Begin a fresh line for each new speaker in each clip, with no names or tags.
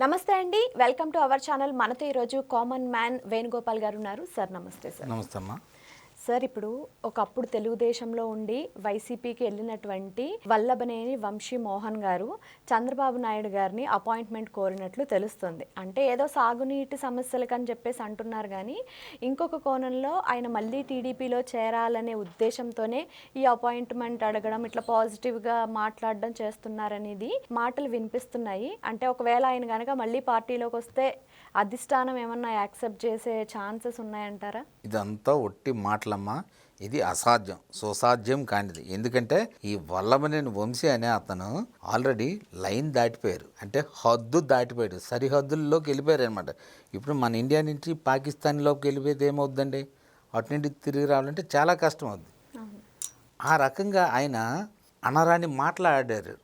నమస్తే అండి. Welcome to our channel. మనతో ఈరోజు కామన్ మ్యాన్ వేణుగోపాల్ గారు ఉన్నారు. సార్ నమస్తే సార్.
నమస్తే అమ్మా.
సార్ ఇప్పుడు ఒకప్పుడు తెలుగుదేశంలో ఉండి వైసీపీకి వెళ్ళినటువంటి వల్లభనేని వంశీ మోహన్ గారు చంద్రబాబు నాయుడు గారిని అపాయింట్మెంట్ కోరినట్లు తెలుస్తుంది. అంటే ఏదో సాగునీటి సమస్యలకని చెప్పేసి అంటున్నారు కానీ ఇంకొక కోణంలో ఆయన మళ్ళీ టీడీపీలో చేరాలనే ఉద్దేశంతోనే ఈ అపాయింట్మెంట్ అడగడం, ఇట్లా పాజిటివ్గా మాట్లాడడం చేస్తున్నారనేది మాటలు వినిపిస్తున్నాయి. అంటే ఒకవేళ ఆయన కనుక మళ్ళీ పార్టీలోకి వస్తే అధిష్టానం ఏమన్నా యాక్సెప్ట్ చేసే ఛాన్సెస్ ఉన్నాయంటారా?
ఇదంతా ఒట్టి మాటలమ్మా. ఇది అసాధ్యం, సుసాధ్యం కానిది. ఎందుకంటే ఈ వల్లభనేని వంశీ అనే అతను ఆల్రెడీ లైన్ దాటిపోయారు, అంటే హద్దు దాటిపోయాడు, సరిహద్దుల్లోకి వెళ్ళిపోయారు అనమాట. ఇప్పుడు మన ఇండియా నుంచి పాకిస్తాన్లోకి వెళ్ళిపోతే ఏమవుద్దండి? అటు నుండి తిరిగి రావాలంటే చాలా కష్టం అవుద్ది. ఆ రకంగా ఆయన అనరాని మాట్లాడారు.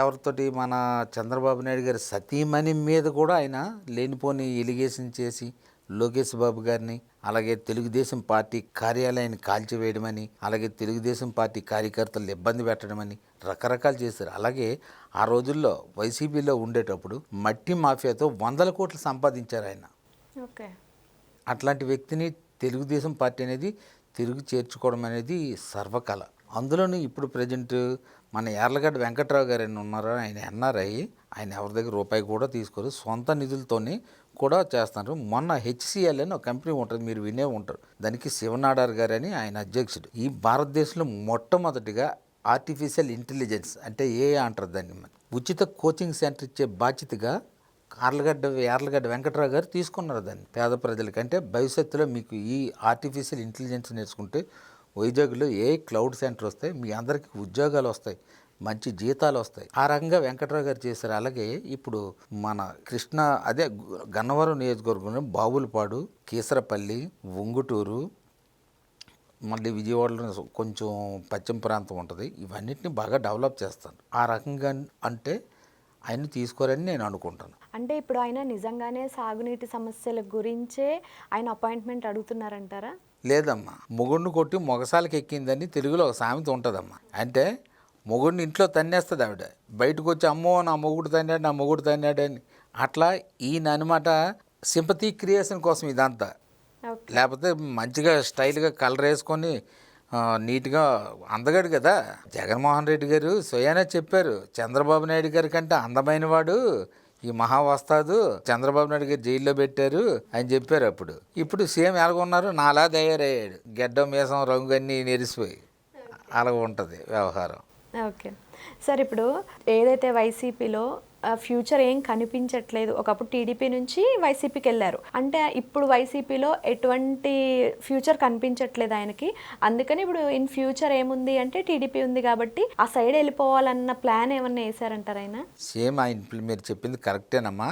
ఎవరితోటి? మన చంద్రబాబు నాయుడు గారి సతీమణి మీద కూడా ఆయన లేనిపోని ఎలిగేషన్ చేసి లోకేష్ బాబు గారిని, అలాగే తెలుగుదేశం పార్టీ కార్యాలయాన్ని కాల్చివేయడమని, అలాగే తెలుగుదేశం పార్టీ కార్యకర్తలు ఇబ్బంది పెట్టడమని రకరకాలు చేశారు. అలాగే ఆ రోజుల్లో వైసీపీలో ఉండేటప్పుడు మట్టి మాఫియాతో 100 కోట్లు సంపాదించారు ఆయన.
ఓకే.
అట్లాంటి వ్యక్తిని తెలుగుదేశం పార్టీ అనేది తిరిగి చేర్చుకోవడం అనేది సర్వకళ. అందులోనూ ఇప్పుడు ప్రజెంట్ మన యార్లగడ్డ వెంకట్రావు గారు అని ఉన్నారు. ఆయన ఎన్ఆర్ఐ. ఆయన ఎవరి దగ్గర రూపాయి కూడా తీసుకోరు, సొంత నిధులతోనే కూడా చేస్తున్నారు. మొన్న హెచ్సిఎల్ అని ఒక కంపెనీ ఉంటుంది, మీరు వినే ఉంటారు. దానికి శివనాడార్ గారు అని ఆయన అధ్యక్షుడు. ఈ భారతదేశంలో మొట్టమొదటిగా ఆర్టిఫిషియల్ ఇంటెలిజెన్స్ అంటే ఏఐ అంటారు దాన్ని, ఉచిత కోచింగ్ సెంటర్ ఇచ్చే బాధ్యతగా యార్లగడ్డ వెంకట్రావు గారు తీసుకున్నారు దాన్ని పేద ప్రజలకి. అంటే భవిష్యత్తులో మీకు ఈ ఆర్టిఫిషియల్ ఇంటెలిజెన్స్ నేర్చుకుంటే వైజాగ్లో ఏ క్లౌడ్ సెంటర్ వస్తాయి, మీ అందరికీ ఉద్యోగాలు వస్తాయి, మంచి జీతాలు వస్తాయి. ఆ రకంగా వెంకట్రావు గారు చేశారు. అలాగే ఇప్పుడు మన గన్నవరం నియోజకవర్గంలో బావులపాడు, కీసరపల్లి, ఉంగుటూరు, మళ్ళీ విజయవాడలో కొంచెం పశ్చిమ ప్రాంతం ఉంటుంది. ఇవన్నిటిని బాగా డెవలప్ చేస్తాను. ఆ రకంగా అంటే ఆయన తీసుకోరని నేను అనుకుంటాను.
అంటే ఇప్పుడు ఆయన నిజంగానే సాగునీటి సమస్యల గురించే ఆయన అపాయింట్మెంట్ అడుగుతున్నారంటారా?
లేదమ్మా, మొగుడిని కొట్టి మొగసాలకి ఎక్కిందని తెలుగులో ఒక సామెత ఉంటుందమ్మా. అంటే మొగుడిని ఇంట్లో తన్నేస్తుంది ఆవిడ, బయటకు వచ్చి అమ్మో నా మొగుడు తన్నాడు అని. అట్లా ఈయన అనమాట సింపతి క్రియేషన్ కోసం ఇదంతా. లేకపోతే మంచిగా స్టైల్గా కలర్ వేసుకొని నీట్గా అందగాడు కదా. జగన్మోహన్ రెడ్డి గారు స్వయానే చెప్పారు, చంద్రబాబు నాయుడు గారి కంటే అందమైన వాడు ఈ మహావస్తాదు, చంద్రబాబు నాయుడు గారు జైల్లో పెట్టారు అని చెప్పారు. ఇప్పుడు సేమ్ ఎలాగున్నారు, నాలా తయారయ్యాడు, గెడ్డం మీసం రంగు అన్నీ నెరిసిపోయి. అలా ఉంటుంది వ్యవహారం.
ఓకే సార్, ఇప్పుడు ఏదైతే వైసీపీలో ఫ్యూచర్ ఏం కనిపించట్లేదు, ఒకప్పుడు టీడీపీ నుంచి వైసీపీకి వెళ్ళారు, అంటే ఇప్పుడు వైసీపీలో ఎటువంటి ఫ్యూచర్ కనిపించట్లేదు ఆయనకి. అందుకని ఇప్పుడు ఇన్ ఫ్యూచర్ ఏముంది అంటే టీడీపీ ఉంది కాబట్టి ఆ సైడ్ వెళ్ళిపోవాలన్న ప్లాన్ ఏమన్నా వేసారంటారు ఆయన?
సేమ్ ఆయన మీరు చెప్పింది కరెక్టేనమ్మా,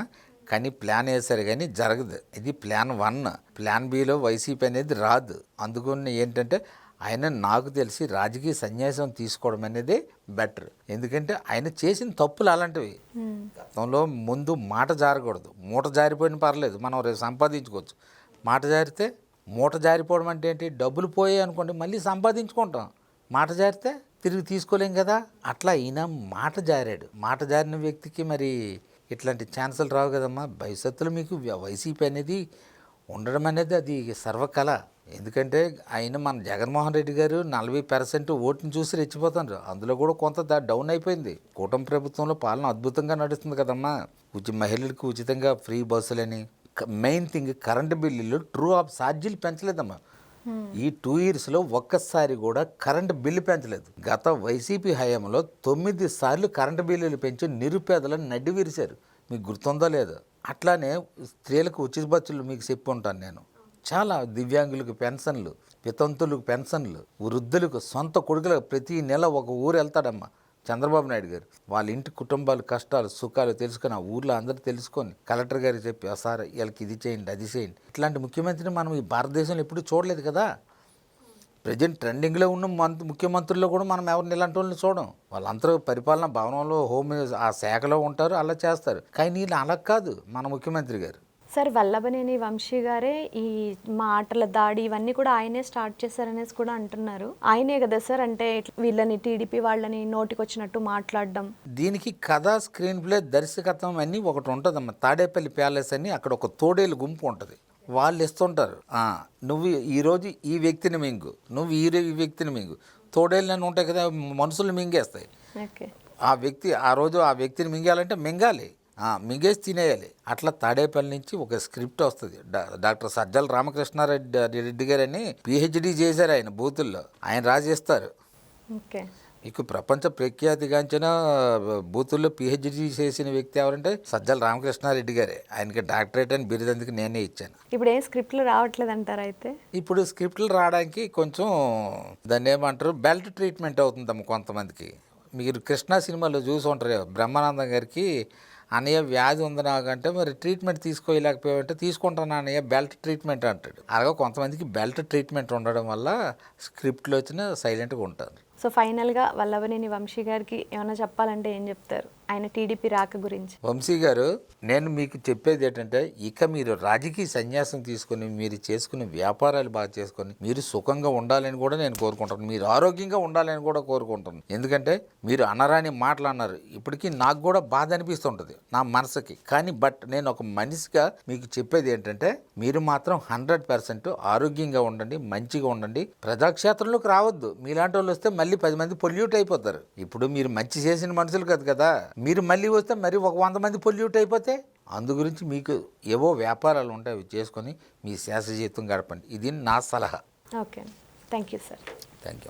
కానీ ప్లాన్ వేశారు కానీ జరగదు. ఇది ప్లాన్ 1. ప్లాన్ బిలో వైసీపీ అనేది రాదు. అందుకని ఏంటంటే ఆయన నాకు తెలిసి రాజకీయ సన్యాసం తీసుకోవడం అనేది బెటర్. ఎందుకంటే ఆయన చేసిన తప్పులు అలాంటివి. గతంలో ముందు మాట జారకూడదు. మూట జారిపోయిన పర్లేదు, మనం రేపు సంపాదించుకోవచ్చు. మాట జారితే, మూట జారిపోవడం అంటే ఏంటి? డబ్బులు పోయాయి అనుకోండి మళ్ళీ సంపాదించుకుంటాం. మాట జారితే తిరిగి తీసుకోలేం కదా. అట్లా ఈయన మాట జారాడు. మాట జారిన వ్యక్తికి మరి ఇట్లాంటి ఛాన్సులు రావు కదమ్మా. భవిష్యత్తులో మీకు వైసీపీ అనేది ఉండడం అనేది అది సర్వకళ. ఎందుకంటే ఆయన మన జగన్మోహన్ రెడ్డి గారు 40% ఓటుని చూసి రెచ్చిపోతున్నారు. అందులో కూడా కొంత డౌన్ అయిపోయింది. కూటమి ప్రభుత్వంలో పాలన అద్భుతంగా నడుస్తుంది కదమ్మా. మహిళలకు ఉచితంగా ఫ్రీ బస్సులని, మెయిన్ థింగ్ కరెంటు బిల్లులు ట్రూ ఆఫ్ ఛార్జీలు పెంచలేదమ్మా. ఈ 2 ఇయర్స్లో ఒక్కసారి కూడా కరెంటు బిల్లు పెంచలేదు. గత వైసీపీ హయాంలో 9 సార్లు కరెంటు బిల్లులు పెంచి నిరుపేదలను నడ్డి విరిశారు. మీకు గుర్తుందో లేదో? అట్లానే స్త్రీలకు ఉచిత బస్సులు మీకు చెప్పి ఉంటాను నేను. చాలా దివ్యాంగులకు పెన్షన్లు, వితంతులకు పెన్షన్లు, వృద్ధులకు, సొంత కొడుకులకు ప్రతి నెల ఒక ఊరు వెళ్తాడమ్మా చంద్రబాబు నాయుడు గారు. వాళ్ళ ఇంటి కుటుంబాలు కష్టాలు సుఖాలు తెలుసుకొని ఆ ఊర్లో అందరూ తెలుసుకొని కలెక్టర్ గారికి చెప్పి సార్ వీళ్ళకి ఇది చేయండి అది చేయండి. ఇట్లాంటి ముఖ్యమంత్రిని మనం ఈ భారతదేశంలో ఎప్పుడూ చూడలేదు కదా. ప్రజెంట్ ట్రెండింగ్లో ఉన్న ముఖ్యమంత్రుల్లో కూడా మనం ఎవరిని ఇలాంటి వాళ్ళని చూడం. వాళ్ళందరూ పరిపాలనా భవనంలో హోమ్ ఆ శాఖలో ఉంటారు, అలా చేస్తారు. కానీ వీళ్ళు అలా కాదు మన ముఖ్యమంత్రి గారు.
సార్ వల్లభనేని వంశీ గారే ఈ మాటల దాడి ఇవన్నీ కూడా ఆయనే స్టార్ట్ చేశారనేసి కూడా అంటున్నారు. ఆయనే కదా సార్ అంటే వీళ్ళని టీడీపీ వాళ్ళని నోటికొచ్చినట్టు మాట్లాడడం.
దీనికి కథ, స్క్రీన్ ప్లే, దర్శకత్వం అన్నీ ఒకటి ఉంటుందమ్మా. తాడేపల్లి ప్యాలెస్ అని అక్కడ ఒక తోడేలు గుంపు ఉంటుంది. వాళ్ళు ఇస్తుంటారు, నువ్వు ఈరోజు ఈ వ్యక్తిని మింగు, నువ్వు ఈ వ్యక్తిని మింగు. తోడేళ్ళని ఉంటాయి కదా, మనుషులు మింగేస్తాయి.
ఓకే.
ఆ వ్యక్తి ఆ రోజు ఆ వ్యక్తిని మింగాలంటే మింగాలి, మింగేసి తినేయాలి. అట్లా తాడేపల్లి నుంచి ఒక స్క్రిప్ట్ వస్తుంది. డాక్టర్ సజ్జల రామకృష్ణారెడ్డి గారని పిహెచ్డి చేశారు ఆయన బూతుల్లో, ఆయన రాజేస్తారు.
ఓకే.
మీకు ప్రపంచ ప్రఖ్యాతిగాంచిన బూతుల్లో పిహెచ్డి చేసిన వ్యక్తి ఎవరంటే సజ్జల రామకృష్ణారెడ్డి గారే. ఆయనకి డాక్టరేట్ అని బిరుదందుకు నేనే ఇచ్చాను.
ఇప్పుడు ఏం స్క్రిప్ట్లు రావట్లేదు అంటారా అయితే?
ఇప్పుడు స్క్రిప్ట్లు రావడానికి కొంచెం దాన్ని ఏమంటారు, బెల్ట్ ట్రీట్మెంట్ అవుతుందమ్మ కొంతమందికి. మీరు కృష్ణ సినిమాలో చూసి ఉంటారు, బ్రహ్మానందం గారికి అన్నయ్య వ్యాధి ఉంది నాకంటే మరి ట్రీట్మెంట్ తీసుకోలేకపోయావంటే తీసుకుంటాను అన్నయ్య బెల్ట్ ట్రీట్మెంట్ అంటాడు. అలాగే కొంతమందికి బెల్ట్ ట్రీట్మెంట్ ఉండడం వల్ల స్క్రిప్ట్లు వచ్చినా సైలెంట్గా ఉంటారు.
సో ఫైనల్గా వల్లభనేని వంశీ గారికి ఏమైనా చెప్పాలంటే ఏం చెప్తారు ఆయన టీడీపీ రాక గురించి?
వంశీ గారు, నేను మీకు చెప్పేది ఏంటంటే ఇక మీరు రాజకీయ సన్యాసం తీసుకొని మీరు చేసుకునే వ్యాపారాలు బాగా చేసుకొని మీరు సుఖంగా ఉండాలని కూడా నేను కోరుకుంటాను. మీరు ఆరోగ్యంగా ఉండాలని కూడా కోరుకుంటాను. ఎందుకంటే మీరు అనరాని మాటలు అన్నారు. ఇప్పటికీ నాకు కూడా బాధ అనిపిస్తుంటుంది నా మనసుకి. కానీ నేను ఒక మనిషిగా మీకు చెప్పేది ఏంటంటే మీరు మాత్రం 100% ఆరోగ్యంగా ఉండండి, మంచిగా ఉండండి. ప్రజాక్షేత్రంలోకి రావద్దు. మీలాంటి వాళ్ళు వస్తే మళ్ళీ 10 మంది పొల్యూట్ అయిపోతారు. ఇప్పుడు మీరు మంచి చేసిన మనుషులు కదా, మీరు మళ్ళీ వస్తే మరి ఒక 100 మంది పొల్యూట్ అయిపోతే, అందు గురించి మీకు ఏవో వ్యాపారాలు ఉంటాయి, అవి చేసుకొని మీ శాశ్వత జీవితం గడపండి. ఇది నా సలహా.
Okay, thank you sir.
Thank you.